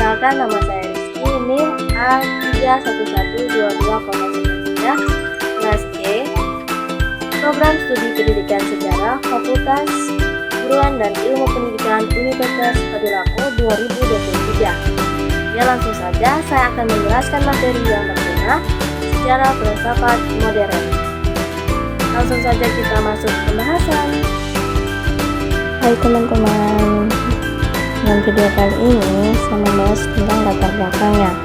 Perkenalkan, nama saya Rizky, NIM A31122,93, kelas C, Program Studi Pendidikan Sejarah, Fakultas Keguruan dan Ilmu Pendidikan Universitas Tadulako 2023. Ya, langsung saja saya akan menjelaskan materi yang bertema Sejarah Filsafat Modern. Langsung saja kita masuk ke pembahasan. Hai teman-teman, dalam video kali ini saya membahas tentang latar belakangnya.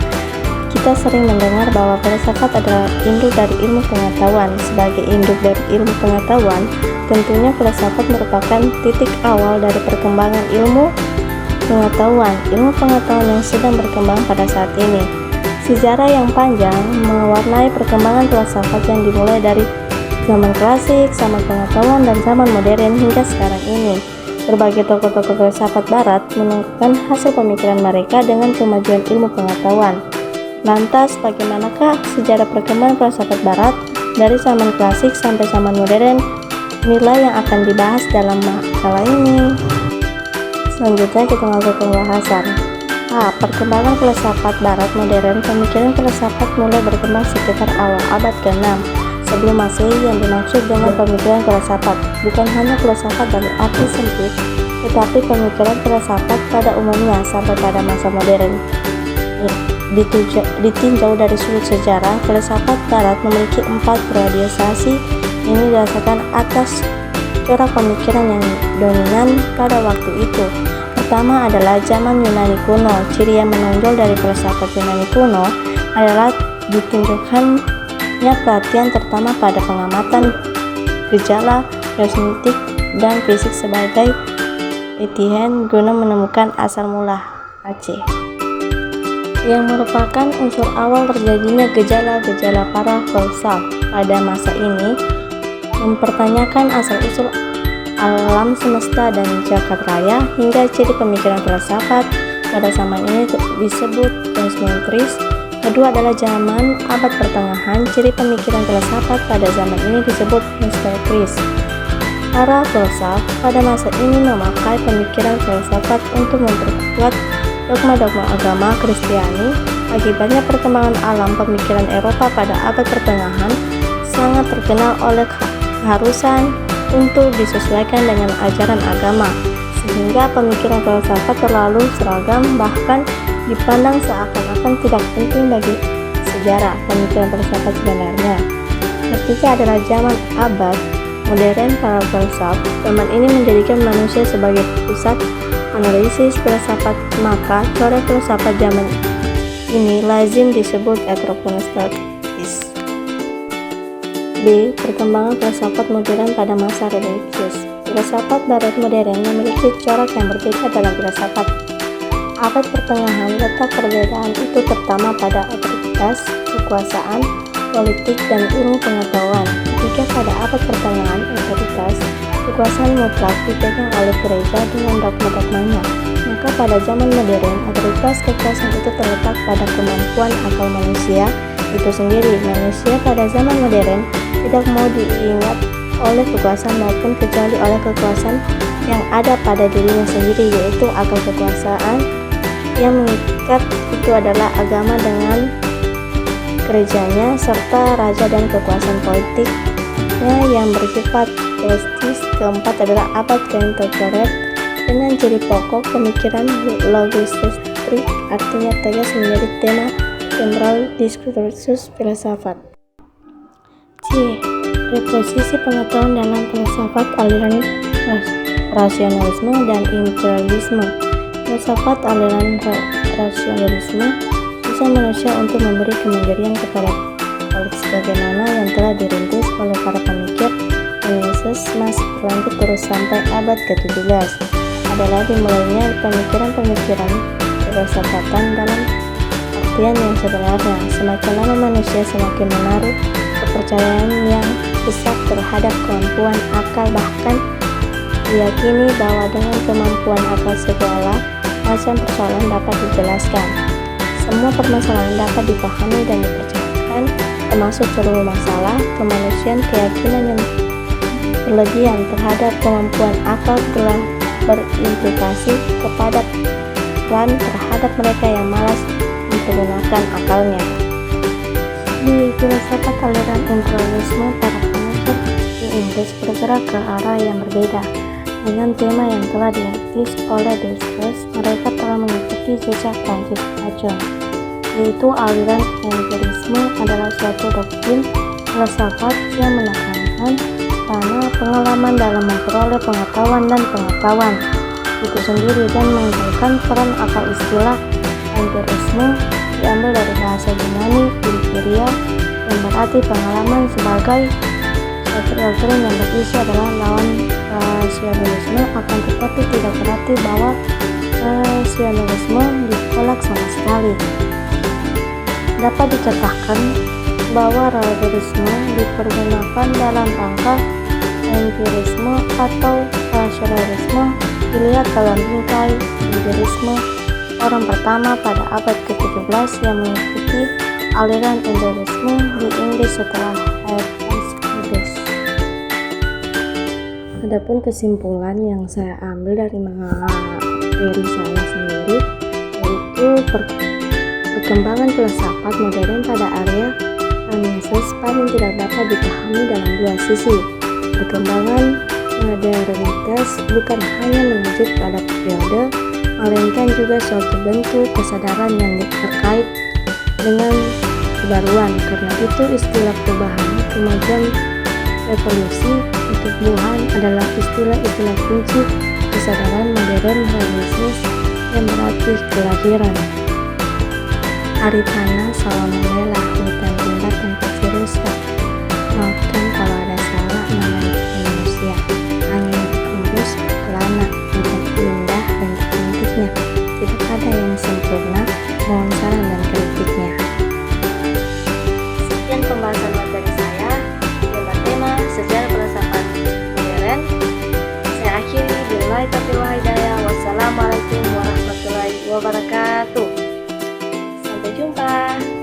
Kita sering mendengar bahwa filsafat adalah induk dari ilmu pengetahuan. Sebagai induk dari ilmu pengetahuan, tentunya filsafat merupakan titik awal dari perkembangan ilmu pengetahuan yang sedang berkembang pada saat ini. Sejarah yang panjang mewarnai perkembangan filsafat yang dimulai dari zaman klasik, zaman pengetahuan, dan zaman modern hingga sekarang ini. Berbagai tokoh-tokoh filsafat barat menunjukkan hasil pemikiran mereka dengan kemajuan ilmu pengetahuan. Lantas, bagaimanakah sejarah perkembangan filsafat barat dari zaman klasik sampai zaman modern? Inilah yang akan dibahas dalam makalah ini. Selanjutnya kita masuk ke pembahasan. Perkembangan filsafat barat modern. Pemikiran filsafat mulai berkembang sekitar awal abad ke-6 sebelum Masehi. Yang dimaksud dengan pemikiran filsafat bukan hanya filsafat dari arti sempit, tetapi pemikiran filsafat pada umumnya sampai pada masa modern. Ditinjau dari sudut sejarah, filsafat barat memiliki 4 periodisasi. Ini didasarkan atas corak pemikiran yang dominan pada waktu itu. Pertama adalah zaman Yunani kuno. Ciri yang menonjol dari filsafat Yunani kuno adalah ditunjukkannya perhatian terutama pada pengamatan gejala, geosintik, dan fisik sebagai latihan guna menemukan asal mula Aceh, yang merupakan unsur awal terjadinya gejala-gejala para filsuf pada masa ini. Mempertanyakan asal-usul alam semesta dan jagat raya hingga ciri pemikiran filsafat pada zaman ini disebut kosmologis. Kedua adalah zaman abad pertengahan. Ciri pemikiran filsafat pada zaman ini disebut historis. Para filsuf pada masa ini memakai pemikiran filsafat untuk memperkuat dogma-dogma agama Kristiani. Akibatnya perkembangan alam pemikiran Eropa pada abad pertengahan sangat terkenal oleh keharusan untuk disesuaikan dengan ajaran agama, sehingga pemikiran filsafat terlalu seragam, bahkan dipandang seakan-akan tidak penting bagi sejarah pemikiran filsafat sebenarnya. Ketiga adalah zaman abad modern. Para filsuf zaman ini menjadikan manusia sebagai pusat analisis filsafat, maka corak filsafat zaman ini lazim disebut antropostatis. B. Perkembangan filsafat modern pada masa religius. Filsafat barat modern memiliki corak yang berbeda dalam filsafat abad pertengahan. Letak perbedaan itu terutama pada otoritas, kekuasaan, politik, dan ilmu pengetahuan. Ketika pada abad pertengahan, otoritas, kekuasaan mutlak dipegang oleh gereja dengan dogma-dogmanya, maka pada zaman modern, otoritas kekuasaan itu terletak pada kemampuan akal manusia itu sendiri. Manusia pada zaman modern tidak mau diingat oleh kekuasaan maupun kecuali oleh kekuasaan yang ada pada dirinya sendiri, yaitu akal kekuasaan. Yang mengikat itu adalah agama dengan gerejanya serta raja dan kekuasaan politiknya yang bersifat teistis. Keempat adalah abad kontemporer dengan ciri pokok pemikiran logistrik, artinya tegas menjadi tema sentral diskursus filsafat. C. Reposisi pengetahuan dalam filsafat aliran rasionalisme dan imperialisme. Filsafat aliran rasionalisme bisa manusia untuk memberi kemandirian kepada sebagaimana yang telah dirintis oleh para pemikir Renaissance, masih berlanjut terus sampai abad ke-17. Adalah dimulainya pemikiran-pemikiran filsafatan dalam artian yang sebenarnya. Semakin lama manusia semakin menaruh kepercayaan yang besar terhadap kemampuan akal, bahkan diyakini bahwa dengan kemampuan akal segala macam persoalan dapat dijelaskan. Semua permasalahan dapat dipahami dan dipercayakan, termasuk seluruh masalah kemanusiaan. Keyakinan yang berlebihan terhadap kemampuan akal telah berimplikasi kepada dan terhadap mereka yang malas mempergunakan akalnya. Di filsafat aliran imperialisme, para pengajar di Inggris bergerak ke arah yang berbeda. Dengan tema yang telah dirintis oleh Descartes, mereka telah mengikuti jejak Francis Bacon, yaitu aliran empirisme adalah suatu doktrin filsafat yang menekankan karena pengalaman dalam memperoleh pengetahuan dan pengetahuan itu sendiri dan meninggalkan peran akal. Istilah empirisme diambil dari bahasa Yunani empiria yang berarti pengalaman sebagai suatu doktrin yang berisi adalah lawan rasionalisme, akan tetapi tidak berarti bahwa rasionalisme ditolak sama sekali. Dapat dikatakan bahwa rasionalisme dipergunakan dalam rangka empirisme atau rasionalisme dilihat dalam bingkai empirisme orang pertama pada abad ke-17 yang mengikuti aliran empirisme di Inggris setelah Adam Smith. Adapun kesimpulan yang saya ambil dari materi saya sendiri, yaitu perkembangan filsafat modern pada area Renaissance paling tidak dapat dipahami dalam dua sisi. Perkembangan modernitas bukan hanya menuju pada periode, melainkan juga suatu bentuk kesadaran yang terkait dengan kebaruan. Karena itu istilah perubahan, kemajuan, revolusi, pertumbuhan adalah istilah kunci kesadaran modern Renaissance yang berarti kelahiran. Arifana Salamanela, hutan rimba tempat rusak. Maafkan kalau ada salah namanya manusia. Angin berhembus kelana, hutan indah dan cantiknya. Tidak ada yang sempurna, mohon saran dan kritiknya. Sekian pembahasan materi saya yang bertema sejarah filsafat modern. Saya akhiri billahi taufiq wal hidayah. Wassalamualaikum warahmatullahi wabarakatuh. Sampai jumpa.